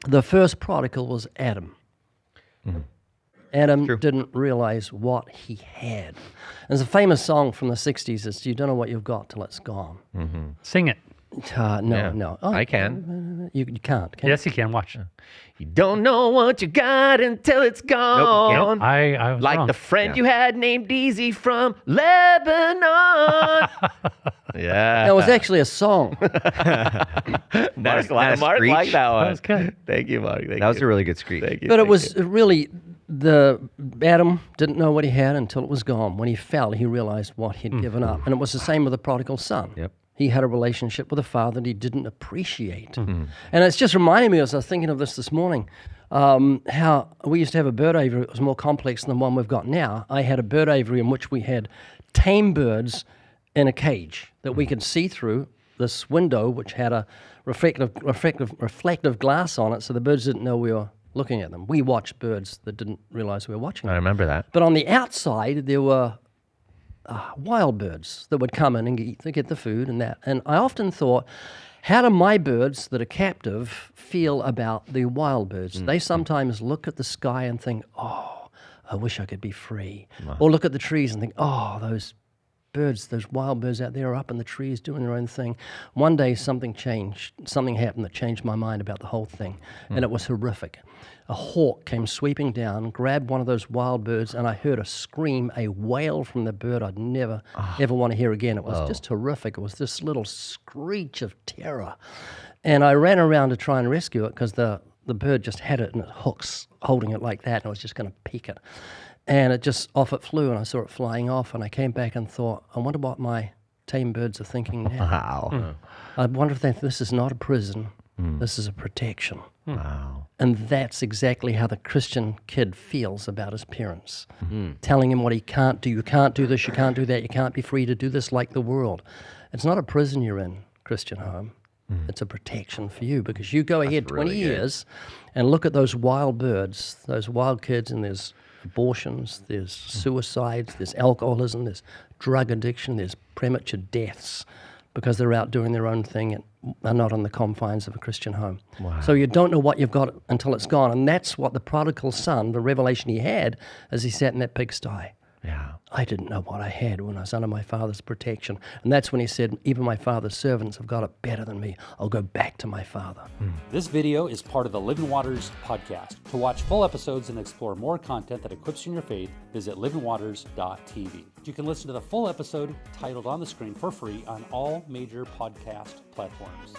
The first prodigal was Adam. Mm-hmm. Adam didn't realize what he had. There's a famous song from the 60s. It's, you don't know what you've got till it's gone. Mm-hmm. Sing it. No. Oh, I can. You can't. Can Yes, you can. Watch. You don't know what you got until it's gone. I was like wrong. the friend you had named Easy from Lebanon. Yeah. That was actually a song. Mark like that one. That was good. Thank you, Mark. That was a really good screech. Thank you. But it was really, Adam didn't know what he had until it was gone. When he fell, he realized what he'd given up. And it was the same with the prodigal son. Yep. He had a relationship with a father that he didn't appreciate. And it's just reminding me, as I was thinking of this morning, how we used to have a bird aviary. It was more complex than the one we've got now. I had a bird aviary in which we had tame birds in a cage that we could see through this window, which had a reflective glass on it, so the birds didn't know we were looking at them. We watched birds that didn't realize we were watching I them. remember that. But on the outside, there were wild birds that would come in and get the food and that. And I often thought, how do my birds that are captive feel about the wild birds? They sometimes look at the sky and think, oh, I wish I could be free. Or look at the trees and think, oh, those birds, those wild birds out there are up in the trees doing their own thing. One day something happened that changed my mind about the whole thing, and it was horrific. A hawk came sweeping down, grabbed one of those wild birds, and I heard a scream, a wail from the bird I'd never, ever want to hear again. It was just horrific. It was this little screech of terror. And I ran around to try and rescue it because the bird just had it in its hooks, holding it like that, and I was just going to pick it. And off it flew, and I saw it flying off, and I came back and thought, I wonder what my tame birds are thinking now. Wow. I wonder if this is not a prison, this is a protection. Wow. And that's exactly how the Christian kid feels about his parents, telling him what he can't do. You can't do this, you can't do that, you can't be free to do this like the world. It's not a prison you're in, Christian home. It's a protection for you, because you go ahead 20 years and look at those wild birds, those wild kids, and there's abortions, there's suicides, there's alcoholism, there's drug addiction, there's premature deaths because they're out doing their own thing and are not on the confines of a Christian home. Wow. So you don't know what you've got until it's gone. And that's what the prodigal son, the revelation he had as he sat in that pigsty. Yeah. I didn't know what I had when I was under my father's protection. And that's when he said, even my father's servants have got it better than me. I'll go back to my father. This video is part of the Living Waters podcast. To watch full episodes and explore more content that equips you in your faith, visit livingwaters.tv. You can listen to the full episode titled on the screen for free on all major podcast platforms.